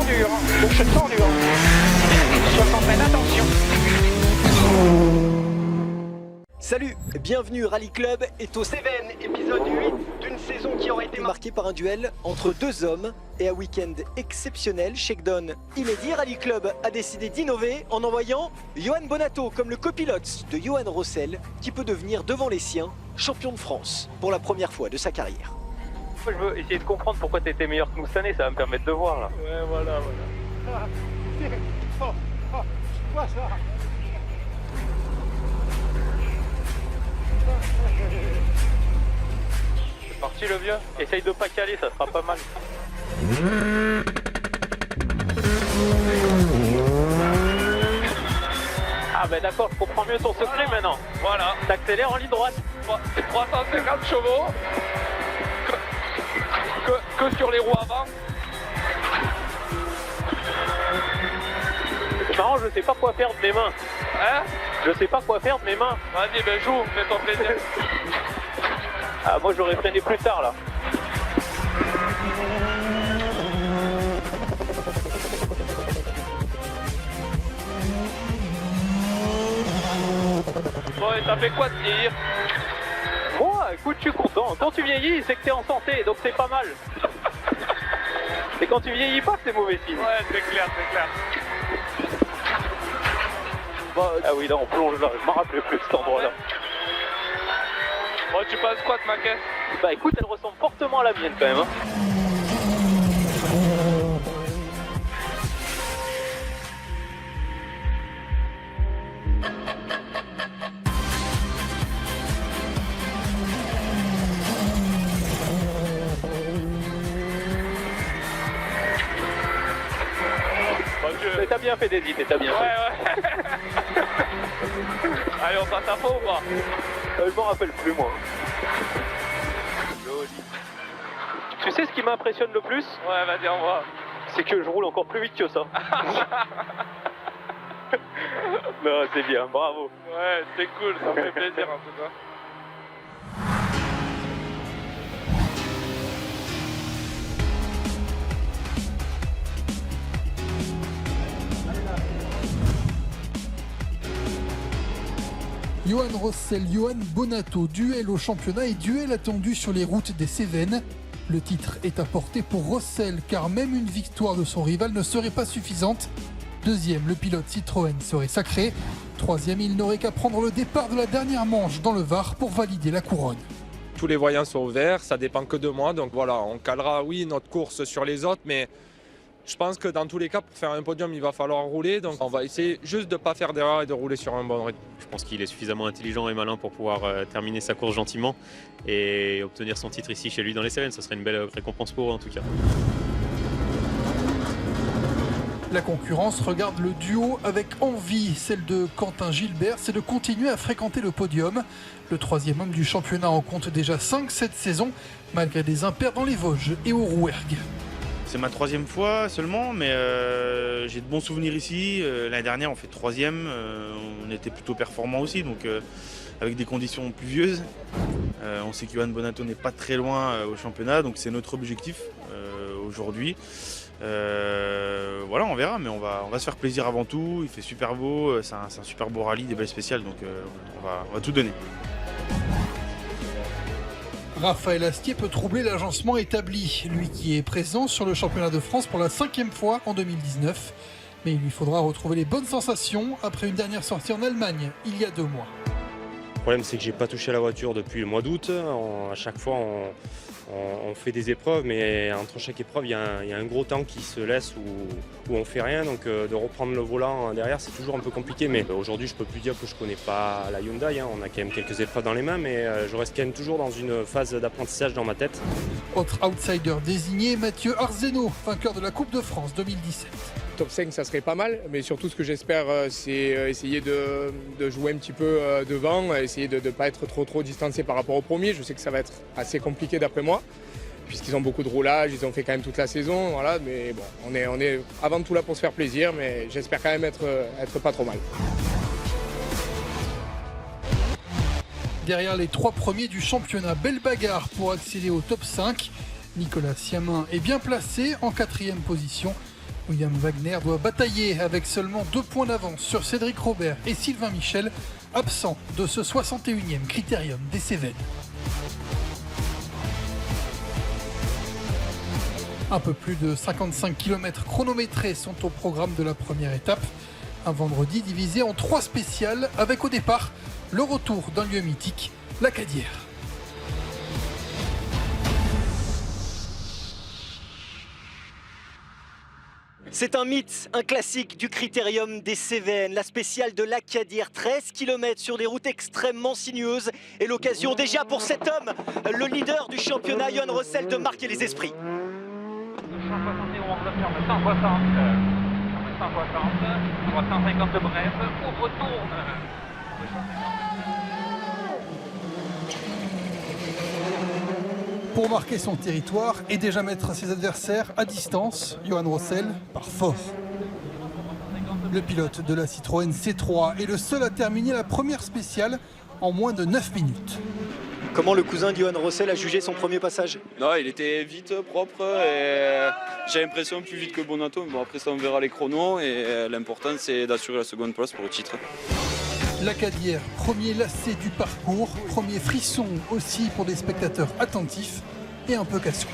dur, le chute sent dur. 60 mètres, attention. Salut, bienvenue, Rally Club est au Cévennes, épisode 8 d'une saison qui aurait été marquée par un duel entre deux hommes et un week-end exceptionnel. Shakedown inédit, Rally Club a décidé d'innover en envoyant Johan Bonato comme le copilote de Johan Rossel qui peut devenir devant les siens champion de France pour la première fois de sa carrière. Je veux essayer de comprendre pourquoi tu étais meilleur que nous cette année, ça va me permettre de voir là. Ouais, voilà. Quoi ça? C'est parti le vieux, essaye de pas caler, ça sera pas mal. Ah ben d'accord, je comprends mieux ton secret maintenant. Voilà, t'accélères en ligne droite. 350 chevaux que sur les roues avant. C'est marrant, je sais pas quoi faire de mes mains. Hein? Je sais pas quoi faire de mes mains. Vas-y, ben joue, fais-toi plaisir. Ah moi j'aurais freiné plus tard là. Bon, et t'as fait quoi de tir? Moi, écoute, je suis content. Quand tu vieillis, c'est que t'es en santé, donc c'est pas mal. Et quand tu vieillis pas, c'est mauvais signe. Ouais, c'est clair. Bah, ah oui, là on plonge là, je m'en rappelais plus cet endroit-là. Bon, tu passes quoi de ma caisse? Bah écoute, elle ressemble fortement à la mienne quand même. Hein. Mais t'as bien fait d'hésiter, t'as bien fait. Ouais. Allez, on passe à fond ou pas? Je m'en rappelle plus moi. Joli. Tu sais ce qui m'impressionne le plus? Ouais, vas-y, on voit. C'est que je roule encore plus vite que ça. Non, c'est bien, bravo. Ouais, c'est cool, ça me fait plaisir en tout cas. Johan Rossel, Johan Bonato, duel au championnat et duel attendu sur les routes des Cévennes. Le titre est à portée pour Rossel car même une victoire de son rival ne serait pas suffisante. Deuxième, le pilote Citroën serait sacré. Troisième, il n'aurait qu'à prendre le départ de la dernière manche dans le Var pour valider la couronne. Tous les voyants sont ouverts, ça dépend que de moi. Donc voilà, on calera oui notre course sur les autres, mais je pense que dans tous les cas, pour faire un podium, il va falloir rouler. Donc on va essayer juste de ne pas faire d'erreur et de rouler sur un bon rythme. Je pense qu'il est suffisamment intelligent et malin pour pouvoir terminer sa course gentiment et obtenir son titre ici chez lui dans les Cévennes. Ce serait une belle récompense pour eux en tout cas. La concurrence regarde le duo avec envie. Celle de Quentin Gilbert, c'est de continuer à fréquenter le podium. Le troisième homme du championnat en compte déjà 5 cette saison, malgré des impairs dans les Vosges et au Rouergue. C'est ma troisième fois seulement, mais j'ai de bons souvenirs ici. L'année dernière, on fait troisième. On était plutôt performants aussi, donc avec des conditions pluvieuses. On sait que Johan Bonato n'est pas très loin au championnat, donc c'est notre objectif aujourd'hui. Voilà, on verra, mais on va se faire plaisir avant tout. Il fait super beau, c'est un super beau rallye, des belles spéciales, donc on va tout donner. Raphaël Astier peut troubler l'agencement établi, lui qui est présent sur le championnat de France pour la 5e fois en 2019. Mais il lui faudra retrouver les bonnes sensations après une dernière sortie en Allemagne, il y a 2 mois. Le problème, c'est que j'ai pas touché la voiture depuis le mois d'août. À chaque fois, on fait des épreuves, mais entre chaque épreuve, il y a un gros temps qui se laisse où on fait rien. Donc de reprendre le volant derrière, c'est toujours un peu compliqué. Mais aujourd'hui, je peux plus dire que je connais pas la Hyundai. On a quand même quelques épreuves dans les mains, mais je reste quand même toujours dans une phase d'apprentissage dans ma tête. Autre outsider désigné, Mathieu Arzeno, vainqueur de la Coupe de France 2017. Top 5, ça serait pas mal, mais surtout ce que j'espère, c'est essayer de jouer un petit peu devant, essayer de ne pas être trop distancé par rapport au premier. Je sais que ça va être assez compliqué d'après moi, puisqu'ils ont beaucoup de roulage, ils ont fait quand même toute la saison, voilà, mais bon, on est avant tout là pour se faire plaisir, mais j'espère quand même être pas trop mal. Derrière les 3 premiers du championnat, belle bagarre pour accéder au top 5. Nicolas Siamin est bien placé en 4e position. William Wagner doit batailler avec seulement 2 points d'avance sur Cédric Robert et Sylvain Michel, absents de ce 61e critérium des Cévennes. Un peu plus de 55 km chronométrés sont au programme de la première étape. Un vendredi divisé en 3 spéciales avec au départ le retour d'un lieu mythique, la Cadière. C'est un mythe, un classique du critérium des Cévennes, la spéciale de l'Acadière, 13 km sur des routes extrêmement sinueuses et l'occasion déjà pour cet homme, le leader du championnat, Johan Rossel, de marquer les esprits. 171, ferme 160, 150 de bref, on retourne. Pour marquer son territoire et déjà mettre ses adversaires à distance, Johan Rossel part fort. Le pilote de la Citroën C3 est le seul à terminer la première spéciale en moins de 9 minutes. Comment le cousin de Johan Rossel a jugé son premier passage? Non, il était vite, propre et j'ai l'impression plus vite que Bonato. Bon, après ça on verra les chronos et l'important c'est d'assurer la seconde place pour le titre. La Cadière, premier lacet du parcours, premier frisson aussi pour des spectateurs attentifs et un peu cassants.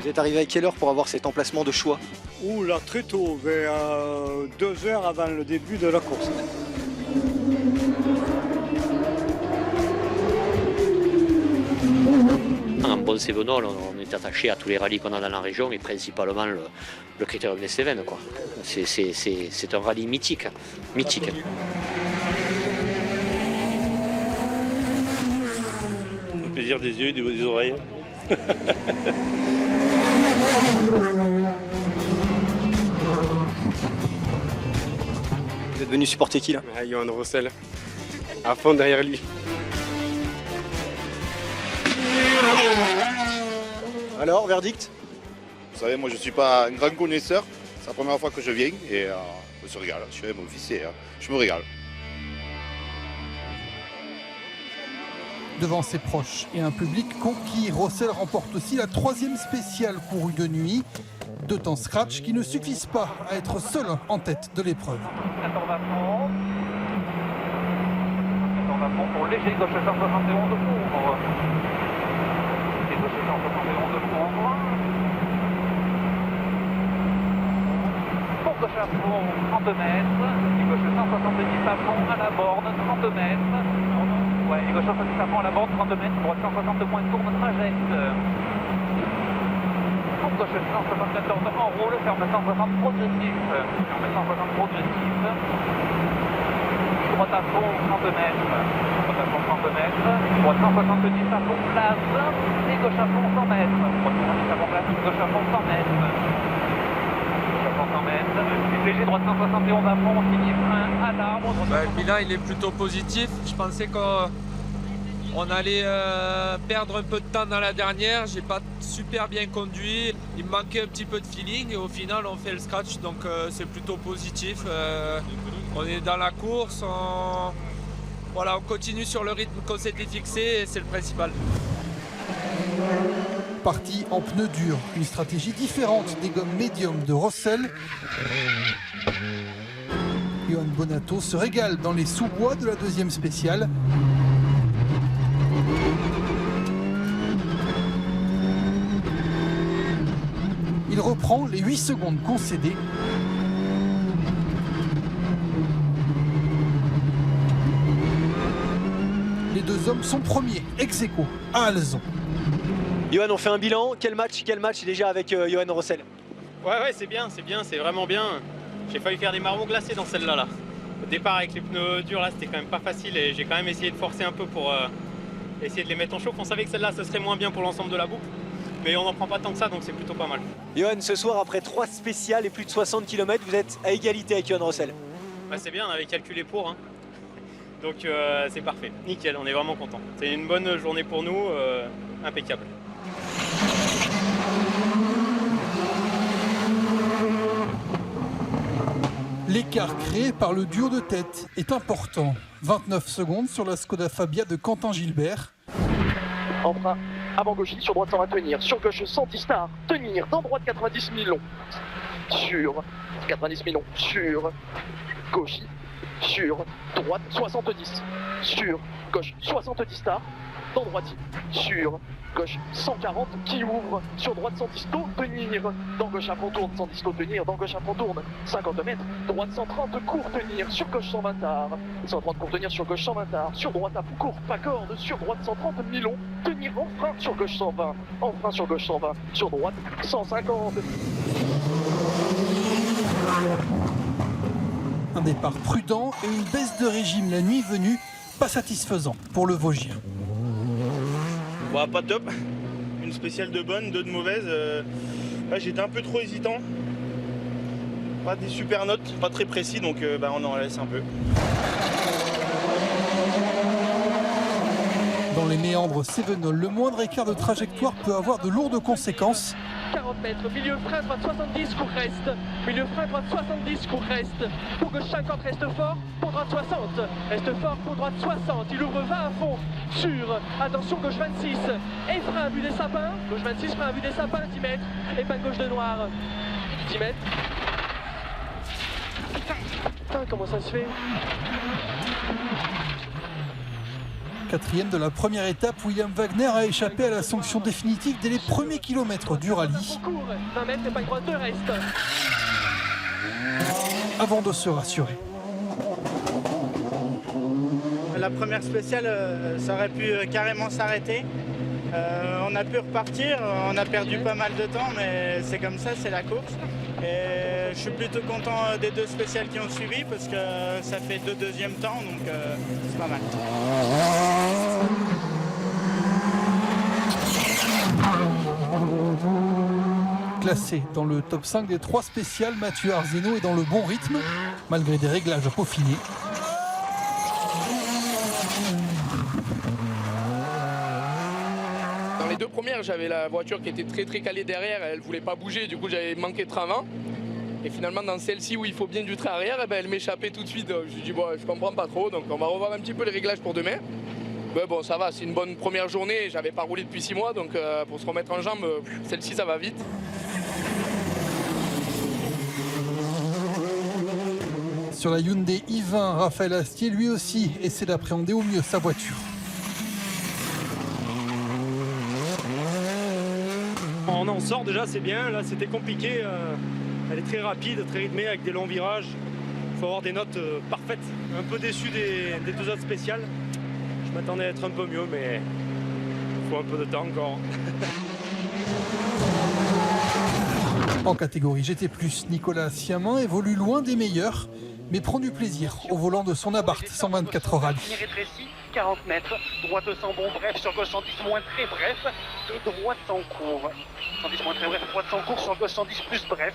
Vous êtes arrivé à quelle heure pour avoir cet emplacement de choix? Ouh là, très tôt, vers 2 heures avant le début de la course. En bon Cévenol, on est attaché à tous les rallyes qu'on a dans la région et principalement le critérium des Cévennes. C'est un rallye mythique. Le plaisir des yeux et des oreilles. Vous êtes venu supporter qui là? Johan Rossel, à fond derrière lui. Alors, verdict? Vous savez, moi je ne suis pas un grand connaisseur, c'est la première fois que je viens et je me régale. Je suis mon officier, je me régale. Devant ses proches et un public conquis, Rossel remporte aussi la 3e spéciale pour une nuit. 2 temps scratch qui ne suffisent pas à être seul en tête de l'épreuve. 14 pour léger, gauche 171 de couvre. Et gauche 171 de couvre. Pour gauche à fond, 30 mètres. Et gauche 170 à fond à la borne, 30 mètres. Ouais, et gauche 170 à fond à la borne, 30 mètres. Droite 160 points de tourne, trajette. Pour gauche 174 en roule, ferme 160 progressif. Ferme 160 progressif. Droite à fond, 30 mètres. Droite à fond, 30 mètres. Droite 170 à fond, place. Et gauche à fond, 100 mètres. Droite 170 à fond, place. Gauche à fond, 100 mètres. Gauche à fond, 100 mètres. Léger, droite 171 à fond, signé frein à l'arbre. Le bilan il est plutôt positif. Je pensais qu'on allait perdre un peu de temps dans la dernière. J'ai pas super bien conduit. Il me manquait un petit peu de feeling et au final on fait le scratch, donc c'est plutôt positif. On est dans la course, on continue sur le rythme qu'on s'était fixé et c'est le principal. Parti en pneus durs, une stratégie différente des gommes médium de Rossel. Johan Bonato se régale dans les sous-bois de la 2e spéciale. Il reprend les 8 secondes concédées. Les 2 hommes sont premiers, ex aequo, à Alzon. Johan, on fait un bilan. Quel match déjà avec Johan Rossel? Ouais, c'est bien, c'est vraiment bien. J'ai failli faire des marrons glacés dans celle-là. Là. Au départ, avec les pneus durs, là, c'était quand même pas facile et j'ai quand même essayé de forcer un peu pour essayer de les mettre en chauffe. On savait que celle-là, ce serait moins bien pour l'ensemble de la boucle, mais on n'en prend pas tant que ça, donc c'est plutôt pas mal. Johan, ce soir, après 3 spéciales et plus de 60 km, vous êtes à égalité avec Johan Rossel. Bah, c'est bien, on avait calculé pour. Hein. Donc c'est parfait, nickel, on est vraiment content. C'est une bonne journée pour nous, impeccable. L'écart créé par le duo de tête est important. 29 secondes sur la Skoda Fabia de Quentin Gilbert. Enfin, avant gauche, sur droite, ça va tenir. Sur gauche, 110 stars, tenir. Dans droite, 90 millions. Sur 90 millions. Sur gauche, sur droite, 70. Sur gauche, 70 stars. Dans droite, sur gauche, 140 qui ouvre. Sur droite, 110 taux, tenir. Dans gauche, après on tourne, 110 taux, tenir. Dans gauche, après on tourne, 50 mètres. Droite, 130, court, tenir. Sur gauche, 120 tard. 130, court, tenir. Sur gauche, 120 tard. Sur droite, à court, pas corde. Sur droite, 130, mi-long. Tenir en frein. Sur gauche, 120. En frein, sur gauche, 120. Sur droite, 150. Un départ prudent et une baisse de régime la nuit venue, pas satisfaisant pour le Vosgien. Bah, pas top. Une spéciale de bonne, deux de mauvaise. Là, j'étais un peu trop hésitant. Pas des super notes, pas très précis, donc on en laisse un peu. Dans les méandres cévenols, le moindre écart de trajectoire peut avoir de lourdes conséquences. 40 mètres, milieu frein, droite 70, court reste. Milieu frein, droite 70, court reste. Pour gauche 50, reste fort, pour droite 60. Reste fort, pour droite 60. Il ouvre 20 à fond. Sur, attention, gauche 26. Et frein à vue des sapins. Gauche 26, frein à vue des sapins, 10 mètres. Et pas gauche de noir. 10 mètres. Putain, comment ça se fait? Quatrième de la première étape, William Wagner a échappé à la sanction définitive dès les premiers kilomètres du rallye. 20 mètres et pas droite de reste. Avant de se rassurer. La première spéciale, ça aurait pu carrément s'arrêter. On a pu repartir, on a perdu pas mal de temps, mais c'est comme ça, c'est la course. Et je suis plutôt content des deux spéciales qui ont suivi parce que ça fait deux deuxièmes temps, donc c'est pas mal. Classé dans le top 5 des 3 spéciales, Mathieu Arzeno est dans le bon rythme, malgré des réglages à peaufiner. Dans les deux premières, j'avais la voiture qui était très calée derrière, elle voulait pas bouger, du coup j'avais manqué de train avant. Et finalement dans celle-ci où il faut bien du train arrière, elle m'échappait tout de suite. Je me dis bon, je comprends pas trop, donc on va revoir un petit peu les réglages pour demain. Mais bon, ça va, c'est une bonne première journée, j'avais pas roulé depuis 6 mois, donc pour se remettre en jambe, celle-ci ça va vite. Sur la Hyundai i20, Raphaël Astier lui aussi essaie d'appréhender au mieux sa voiture. On en sort déjà, c'est bien. Là, c'était compliqué. Elle est très rapide, très rythmée, avec des longs virages. Il faut avoir des notes parfaites. Un peu déçu des deux autres spéciales. Je m'attendais à être un peu mieux, mais il faut un peu de temps encore. En catégorie GT+, Nicolas Siamin évolue loin des meilleurs, mais prend du plaisir au volant de son Abarth 124 rallye. Rétréci, 40 mètres, droite sans bon, bref, sur gauche 110 moins très bref, et droite sans court. 110 moins très bref, droite sans court, sur gauche 110 plus bref.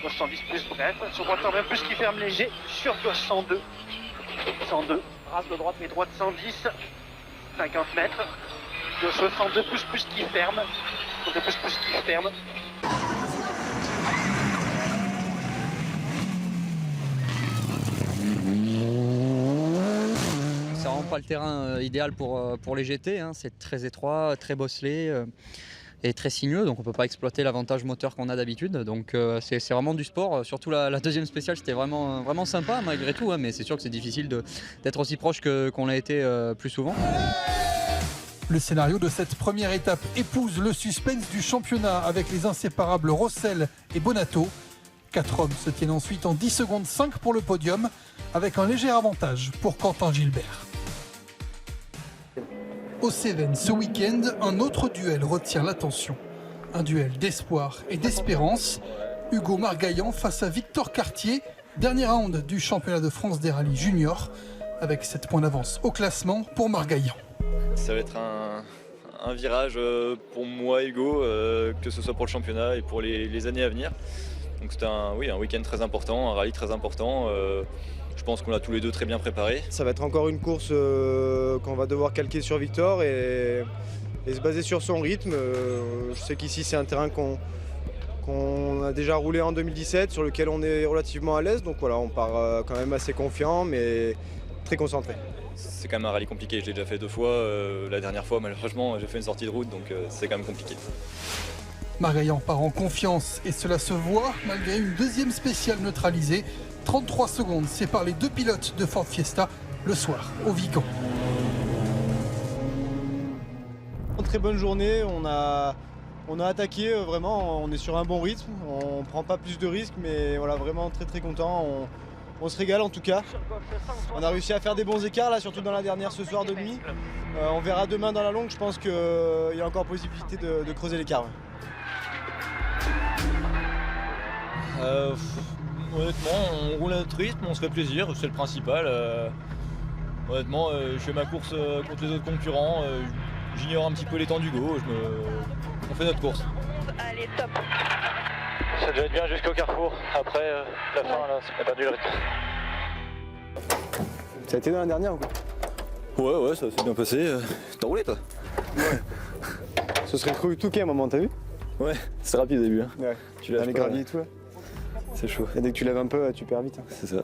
Gauche 110 plus bref, sur droite 120 plus qui ferme léger, sur gauche 102. 102, race de droite mais droite 110, 50 mètres. Gauche 102 plus qui ferme, 102 plus qui ferme. C'est vraiment pas le terrain idéal pour les GT, hein. C'est très étroit, très bosselé et très sinueux, donc on peut pas exploiter l'avantage moteur qu'on a d'habitude. Donc c'est vraiment du sport, surtout la deuxième spéciale c'était vraiment sympa malgré tout, hein, mais c'est sûr que c'est difficile d'être aussi proche qu'on l'a été plus souvent. Le scénario de cette première étape épouse le suspense du championnat avec les inséparables Rossel et Bonato. 4 hommes se tiennent ensuite en 10 secondes 5 pour le podium, avec un léger avantage pour Quentin Gilbert. Au Cévennes, ce week-end, un autre duel retient l'attention. Un duel d'espoir et d'espérance. Hugo Margaillan face à Victor Cartier, dernier round du championnat de France des rallyes juniors, avec 7 points d'avance au classement pour Margaillan. Ça va être un virage pour moi, Hugo, que ce soit pour le championnat et pour les années à venir. Donc c'était un week-end très important, un rallye très important. Je pense qu'on l'a tous les deux très bien préparé. Ça va être encore une course qu'on va devoir calquer sur Victor et se baser sur son rythme. Je sais qu'ici c'est un terrain qu'on qu'on a déjà roulé en 2017, sur lequel on est relativement à l'aise. Donc voilà, on part quand même assez confiant, mais très concentré. C'est quand même un rallye compliqué, je l'ai déjà fait 2 fois. La dernière fois, malheureusement, j'ai fait une sortie de route, donc c'est quand même compliqué. Margaillan part en confiance et cela se voit malgré une deuxième spéciale neutralisée. 33 secondes séparent les 2 pilotes de Ford Fiesta le soir au Vigan. Très bonne journée, on a attaqué vraiment, on est sur un bon rythme, on prend pas plus de risques, mais voilà, vraiment très content. On se régale en tout cas. On a réussi à faire des bons écarts là, surtout dans la dernière ce soir de nuit. On verra demain dans la longue, je pense qu'il y a encore possibilité de creuser l'écart. Ouais. Honnêtement, on roule à notre rythme, on se fait plaisir, c'est le principal. Honnêtement, je fais ma course contre les autres concurrents, j'ignore un petit peu les temps d'Hugo, on fait notre course. Allez, top. Ça devait être bien jusqu'au carrefour. Après, la fin, là, on a perdu le rythme. Ça a été dans la dernière ou quoi? Ouais, ça s'est bien passé. T'as roulé toi? Ouais. Ce serait cru tout qu'à un moment, t'as vu? Ouais, c'est rapide au début. Hein. Ouais, tu lèves les graviers et tout. C'est chaud. Et dès que tu lèves un peu, tu perds vite. C'est ça.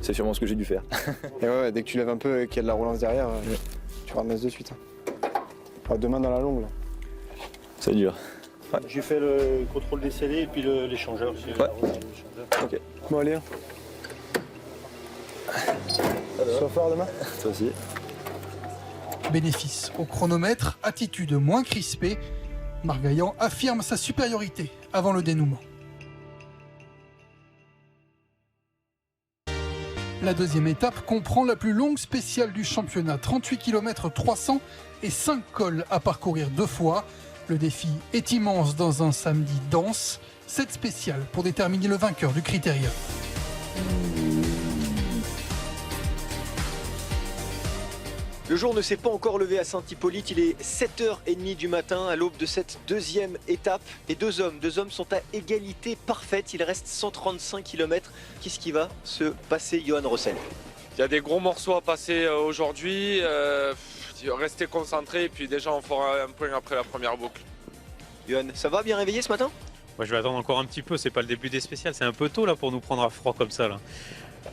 C'est sûrement ce que j'ai dû faire. Et ouais, dès que tu lèves un peu et qu'il y a de la relance derrière, tu ramasses de suite. Enfin, demain dans la longue là. C'est dur. Ouais. J'ai fait le contrôle des scellés et puis l'échangeur aussi. Ouais. Ok. Bon allez. Sois fort demain. Toi aussi. Bénéfice au chronomètre, attitude moins crispée. Margaillan affirme sa supériorité avant le dénouement. La deuxième étape comprend la plus longue spéciale du championnat, 38 km 300 et 5 cols à parcourir 2 fois. Le défi est immense dans un samedi dense. 7 spéciales pour déterminer le vainqueur du Critérium. Le jour ne s'est pas encore levé à Saint-Hippolyte, il est 7h30 du matin à l'aube de cette deuxième étape. Et deux hommes sont à égalité parfaite, il reste 135 km. Qu'est-ce qui va se passer, Johan Rossel? Il y a des gros morceaux à passer aujourd'hui. Restez concentrés et puis déjà on fera un point après la première boucle. Johan, ça va, bien réveillé ce matin? Moi je vais attendre encore un petit peu, c'est pas le début des spéciales, c'est un peu tôt là pour nous prendre à froid comme ça là.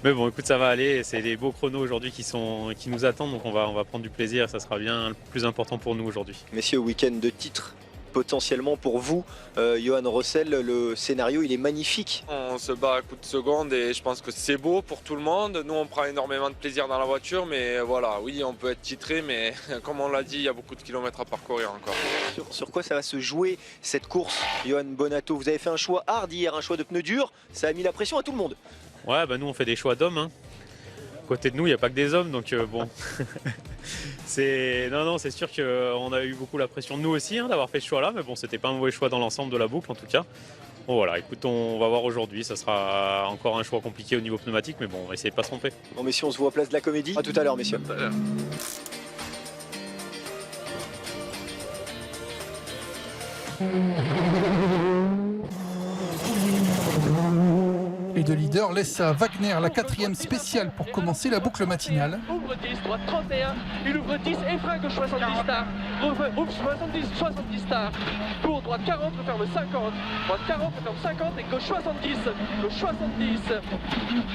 Mais bon, écoute, ça va aller, c'est des beaux chronos aujourd'hui qui nous attendent, donc on va prendre du plaisir, ça sera bien le plus important pour nous aujourd'hui. Messieurs, week-end de titre potentiellement pour vous, Johan Rossel, le scénario il est magnifique. On se bat à coups de seconde et je pense que c'est beau pour tout le monde. Nous on prend énormément de plaisir dans la voiture, mais voilà, oui on peut être titré, mais comme on l'a dit, il y a beaucoup de kilomètres à parcourir encore. Sur quoi ça va se jouer cette course, Johan Bonnato? Vous avez fait un choix hard hier, un choix de pneus durs, ça a mis la pression à tout le monde. Ouais, bah nous on fait des choix d'hommes. Hein. À côté de nous, il n'y a pas que des hommes, donc bon. C'est sûr qu'on a eu beaucoup la pression de nous aussi hein, d'avoir fait ce choix-là, mais bon, c'était pas un mauvais choix dans l'ensemble de la boucle en tout cas. Bon voilà, écoute, on va voir aujourd'hui, ça sera encore un choix compliqué au niveau pneumatique, mais bon, on va essayer de pas se tromper. Bon messieurs, on se voit à Place de la Comédie. À tout à l'heure messieurs. Tout à l'heure. Les deux leaders laissent à Wagner la 4e spéciale pour commencer la boucle matinale. Ouvre 10, droite 31, il ouvre 10 et frein gauche 70 stars. Ouvre 70 stars. Pour droite 40, ferme 50. Droite 40, ferme 50 et gauche 70. Gauche 70.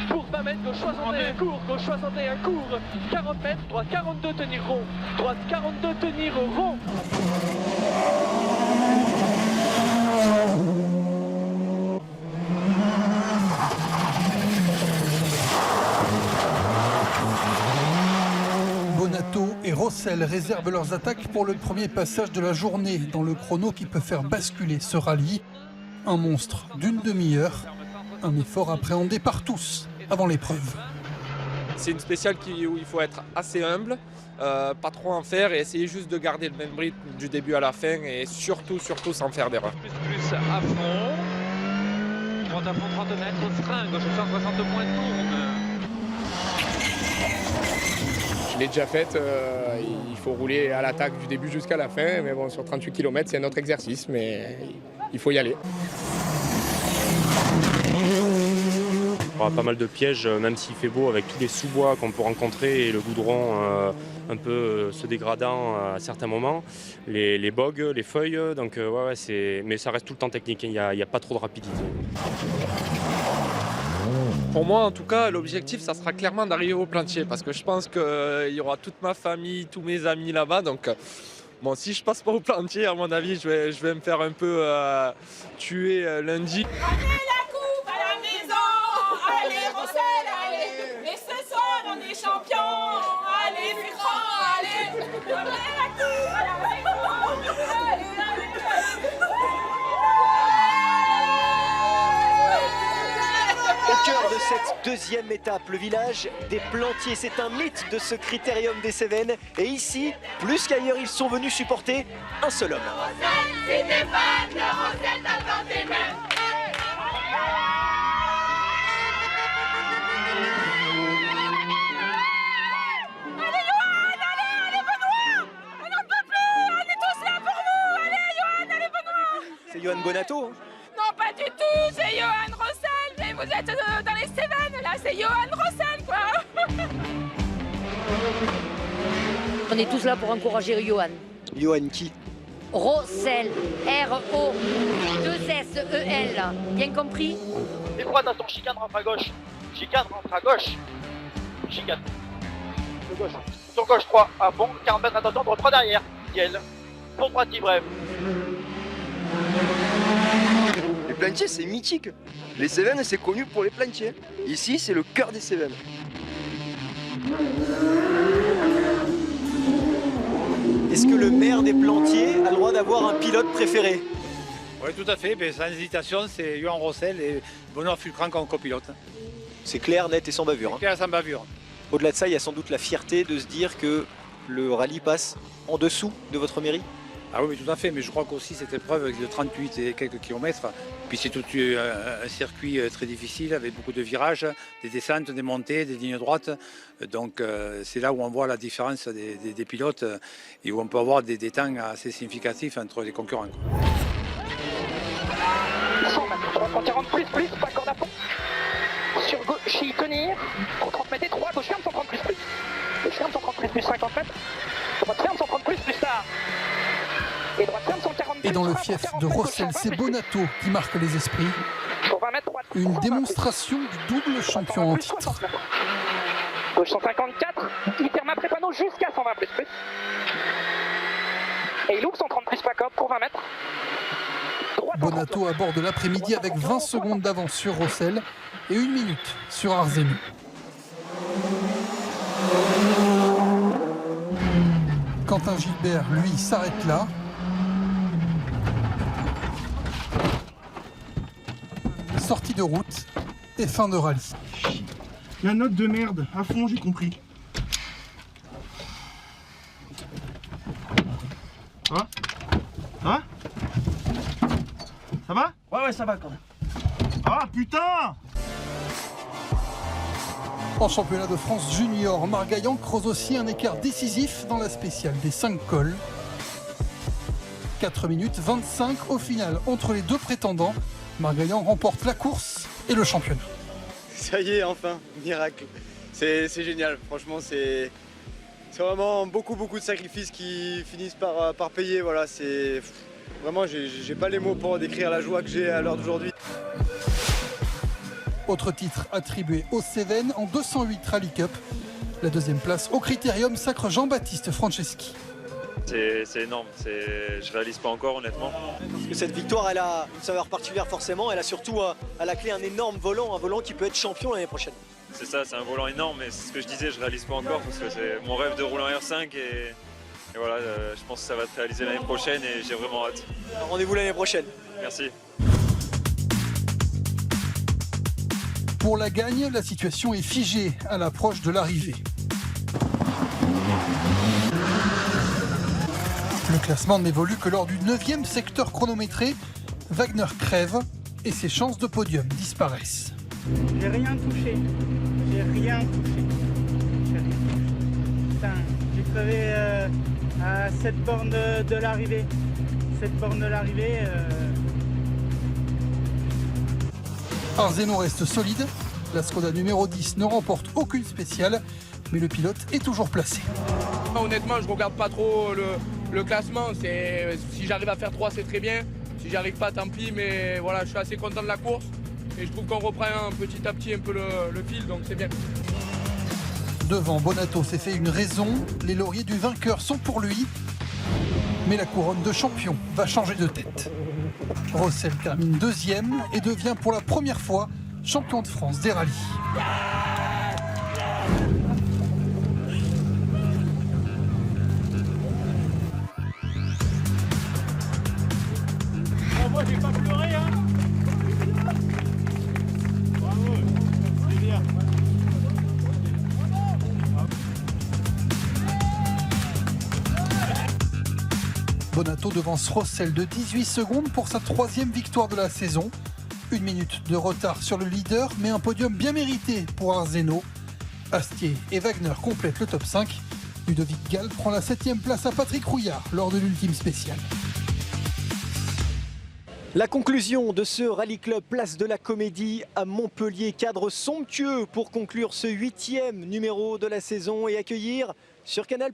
Pour 20 mètres, gauche 61 court. Gauche 61 court. 40 mètres, droite 42 tenir rond. Droite 42 tenir rond. Bonnato et Rossel réservent leurs attaques pour le premier passage de la journée dans le chrono qui peut faire basculer ce rallye. Un monstre d'une demi-heure, un effort appréhendé par tous avant l'épreuve. C'est une spéciale où il faut être assez humble, pas trop en faire et essayer juste de garder le même rythme du début à la fin et surtout sans faire d'erreur. Plus à fond. Droite à fond 30 mètres, frein, gauche 160 points de tourne. Je l'ai déjà faite, il faut rouler à l'attaque du début jusqu'à la fin, mais bon, sur 38 km, c'est un autre exercice, mais il faut y aller. aura pas mal de pièges, même s'il fait beau, avec tous les sous-bois qu'on peut rencontrer et le goudron un peu se dégradant à certains moments, les bogs, les feuilles, donc mais ça reste tout le temps technique, il n'y a pas trop de rapidité. Pour moi, en tout cas, l'objectif, ça sera clairement d'arriver au Plantier parce que je pense qu'il y aura toute ma famille, tous mes amis là-bas. Donc, bon, si je passe pas au Plantier, à mon avis, je vais me faire un peu tuer lundi. Allez la coupe à la maison, allez Rossel, allez, et ce soir on est champion, allez Furran, allez, allez la coupe à la maison, allez, allez. Au cœur de cette deuxième étape, le village des Plantiers, c'est un mythe de ce critérium des Cévennes. Et ici, plus qu'ailleurs, ils sont venus supporter un seul homme. C'était pas de Rossel, t'attendais même. Allez Johan, allez Benoît, on n'en peut plus, on est tous là pour vous. Allez Johan, allez Benoît. C'est Johan Bonato, hein. Non, pas du tout, c'est Johan Rossel. Mais vous êtes dans les Cévennes, là, c'est Johan Rossel, quoi. On est tous là pour encourager Johan. Johan qui? Rossel, R-O-2-S-E-L, bien compris? Et droite dans ton chicane, rentre à gauche. Chicane, rentre à gauche. Chicane. Sur gauche. Sur gauche 3, à fond, 40 mètres, attention, droit 3 derrière. Ciel. Sur droite, bref. Les Plantiers, c'est mythique. Les Cévennes, c'est connu pour les Plantiers. Ici, c'est le cœur des Cévennes. Est-ce que le maire des Plantiers a le droit d'avoir un pilote préféré? Oui, tout à fait. Mais sans hésitation, c'est Johan Rossel et Benoît Fulcran comme copilote. C'est clair, net et sans bavure. Clair, sans bavure. Au-delà de ça, il y a sans doute la fierté de se dire que le rallye passe en dessous de votre mairie. Ah oui, tout à fait, mais je crois qu'aussi cette épreuve de 38 et quelques kilomètres, puis c'est tout un circuit très difficile avec beaucoup de virages, des descentes, des montées, des lignes droites. Donc c'est là où on voit la différence des pilotes et où on peut avoir des temps assez significatifs entre les concurrents. 100 mètres, 340 plus, pas corde à fond. Sur gauche, y tenir. Pour 30 mètres et 3, gauche ferme, 130 plus. Gauche ferme, 130 plus, 50 mètres. Droite ferme, 130 plus tard. Et droite ferme, 140 plus. Et dans le fief de Rossel, c'est Bonato qui marque les esprits. Une démonstration du double champion en titre. Gauche 154, il termine après panneau jusqu'à 120 plus. Et il ouvre 130 plus pas corde pour 20 mètres. Bonato aborde l'après-midi avec 20 secondes d'avance sur Rossel et 1 minute sur Arzenu. Quentin Gilbert, lui, s'arrête là. Sortie de route et fin de rallye. La note de merde, à fond, j'ai compris. Hein? Hein? Ça va? Ouais, ça va quand même. Ah putain! En championnat de France junior, Margaillan creuse aussi un écart décisif dans la spéciale des 5 cols. 4 minutes 25 au final entre les deux prétendants. Margaillan remporte la course et le championnat. Ça y est, enfin, miracle. C'est génial, franchement, c'est vraiment beaucoup de sacrifices qui finissent par payer. Voilà, c'est vraiment, j'ai pas les mots pour décrire la joie que j'ai à l'heure d'aujourd'hui. Autre titre attribué aux Cévennes en 208 Rally Cup. La deuxième place au Critérium sacre Jean-Baptiste Franceschi. C'est énorme, je réalise pas encore honnêtement. Parce que cette victoire, elle a une saveur particulière forcément, elle a surtout à la clé un énorme volant, un volant qui peut être champion l'année prochaine. C'est ça, c'est un volant énorme, mais c'est ce que je disais, je réalise pas encore parce que c'est mon rêve de rouler en R5 et voilà, je pense que ça va être réalisé l'année prochaine et j'ai vraiment hâte. Rendez-vous l'année prochaine. Merci. Pour la gagne, la situation est figée à l'approche de l'arrivée. Le classement n'évolue que lors du 9e secteur chronométré. Wagner crève et ses chances de podium disparaissent. J'ai rien touché. Putain, j'ai crevé à cette borne de l'arrivée. Arzeno reste solide, La Skoda numéro 10 ne remporte aucune spéciale, mais le pilote est toujours placé. Honnêtement, je ne regarde pas trop le classement. Si j'arrive à faire 3, c'est très bien. Si j'arrive pas, tant pis. Mais voilà, je suis assez content de la course. Et je trouve qu'on reprend petit à petit un peu le fil, donc c'est bien. Devant, Bonato s'est fait une raison. Les lauriers du vainqueur sont pour lui. Mais la couronne de champion va changer de tête. Rossel termine deuxième et devient pour la première fois champion de France des rallyes. Moi, j'ai pas pleuré, hein. Bravo, c'est bien. Bonato devance Rossel de 18 secondes pour sa 3e victoire de la saison. 1 minute de retard sur le leader, mais un podium bien mérité pour Arzeno. Astier et Wagner complètent le top 5. Ludovic Gall prend la 7e place à Patrick Rouillard lors de l'ultime spéciale. La conclusion de ce Rallye Club Place de la Comédie à Montpellier, cadre somptueux pour conclure ce 8e numéro de la saison et accueillir sur Canal+,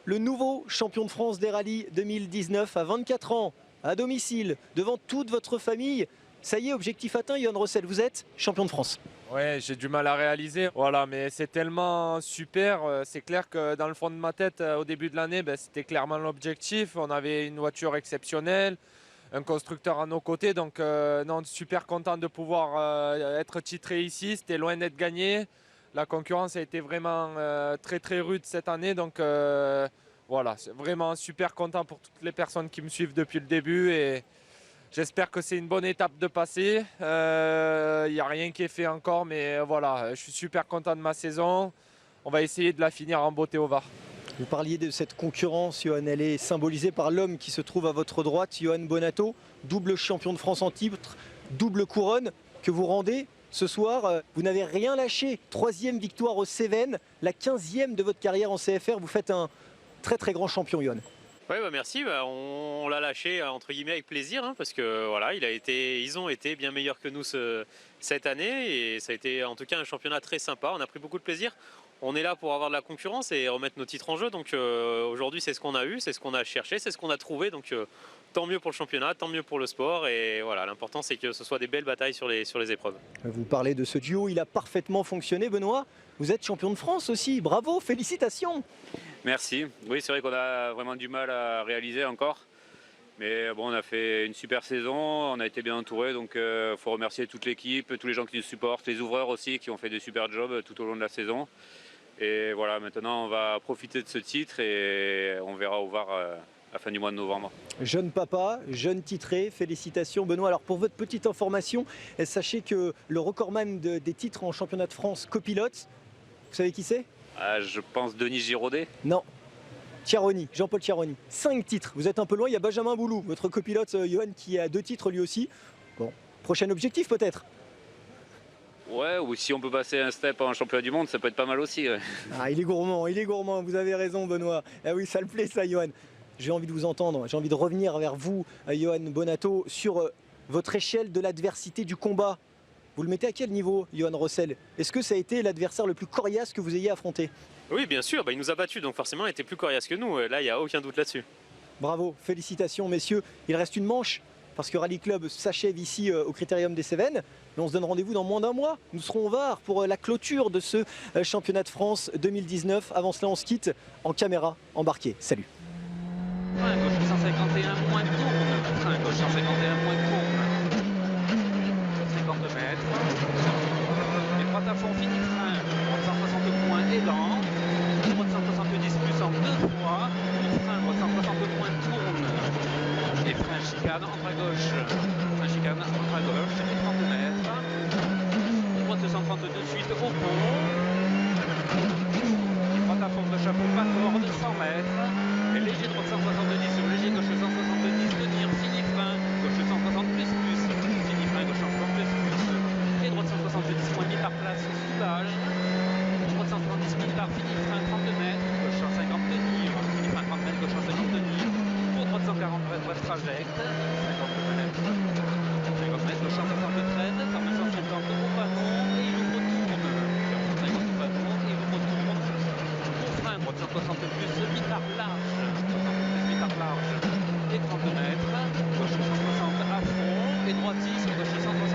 le nouveau champion de France des rallyes 2019 à 24 ans, à domicile, devant toute votre famille. Ça y est, objectif atteint, Yoann Rossel, vous êtes champion de France. Ouais, j'ai du mal à réaliser, voilà, mais c'est tellement super. C'est clair que dans le fond de ma tête, au début de l'année, c'était clairement l'objectif. On avait une voiture exceptionnelle, un constructeur à nos côtés, donc non, super content de pouvoir être titré ici. C'était loin d'être gagné. La concurrence a été vraiment très très rude cette année, donc voilà, c'est vraiment super content pour toutes les personnes qui me suivent depuis le début et j'espère que c'est une bonne étape de passer. Il n'y a rien qui est fait encore, mais voilà, je suis super content de ma saison. On va essayer de la finir en beauté au Var. Vous parliez de cette concurrence, Yoann, elle est symbolisée par l'homme qui se trouve à votre droite, Yoann Bonato, double champion de France en titre, double couronne que vous rendez ce soir. Vous n'avez rien lâché, 3e victoire aux Cévennes, la 15e de votre carrière en CFR. Vous faites un très très grand champion, Yoann. Ouais, merci, on l'a lâché entre guillemets avec plaisir, hein, parce que voilà, ils ont été bien meilleurs que nous cette année et ça a été en tout cas un championnat très sympa. On a pris beaucoup de plaisir. On est là pour avoir de la concurrence et remettre nos titres en jeu. Donc aujourd'hui, c'est ce qu'on a eu, c'est ce qu'on a cherché, c'est ce qu'on a trouvé. Donc tant mieux pour le championnat, tant mieux pour le sport. Et voilà, l'important c'est que ce soit des belles batailles sur les épreuves. Vous parlez de ce duo, il a parfaitement fonctionné, Benoît. Vous êtes champion de France aussi, bravo, félicitations. Merci. Oui, c'est vrai qu'on a vraiment du mal à réaliser encore. Mais bon, on a fait une super saison, on a été bien entouré, donc il faut remercier toute l'équipe, tous les gens qui nous supportent, les ouvreurs aussi qui ont fait des super jobs tout au long de la saison. Et voilà, maintenant on va profiter de ce titre et on verra au Var à la fin du mois de novembre. Jeune papa, jeune titré, félicitations Benoît. Alors pour votre petite information, sachez que le recordman des titres en championnat de France copilote, vous savez qui c'est? Je pense Denis Giraudet. Non, Chiaroni, Jean-Paul Chiaroni. 5 titres, vous êtes un peu loin, il y a Benjamin Boulou, votre copilote Yoann qui a 2 titres lui aussi. Bon, prochain objectif peut-être? Ouais, ou si on peut passer un step en championnat du monde, ça peut être pas mal aussi. Ouais. Ah, il est gourmand, vous avez raison Benoît. Ah oui, ça le plaît ça Yoann. J'ai envie de vous entendre, j'ai envie de revenir vers vous, Yoann Bonato, sur votre échelle de l'adversité du combat. Vous le mettez à quel niveau, Yoann Rossel? Est-ce que ça a été l'adversaire le plus coriace que vous ayez affronté? Oui, bien sûr, il nous a battus, donc forcément il était plus coriace que nous. Là, il n'y a aucun doute là-dessus. Bravo, félicitations messieurs. Il reste une manche, parce que Rallye Club s'achève ici au Critérium des Cévennes. Mais on se donne rendez-vous dans moins d'un mois. Nous serons au Var pour la clôture de ce championnat de France 2019. Avant cela, on se quitte en caméra embarquée. Salut. Frein gauche 151 moins de tourne. Frein gauche 151 moins de tourne. 50 mètres. Et droite à fond, fini frein. Droite 160 points élan. Droite 170 plus en 2 fois. Frein droite 160 points tourne. Et frein chicane entre à gauche. Frein chicane entre à gauche. Et 30 mètres. Droite 232 de suite au pont. Et droite à fond de chapeau pas corde 100 mètres. Et léger droite 170 sur léger gauche 170 tenir, fini frein, gauche 160 plus, fini frein gauche 160 plus, et droite 170 moins mis par place, soulage, droite 170 mis par fini frein 32 mètres, gauche 150 tenir, fini frein 30 mètres, gauche 150 tenir, pour droite 140 brève trajecte, 50 mètres, 50 mètres, gauche 160 traîne, ferme 150 au panneau, et il ouvre droite 160 plus, mitard large, 60 mitard large et 30 mètres, gauche 160 à fond, et droite 10, gauche 160.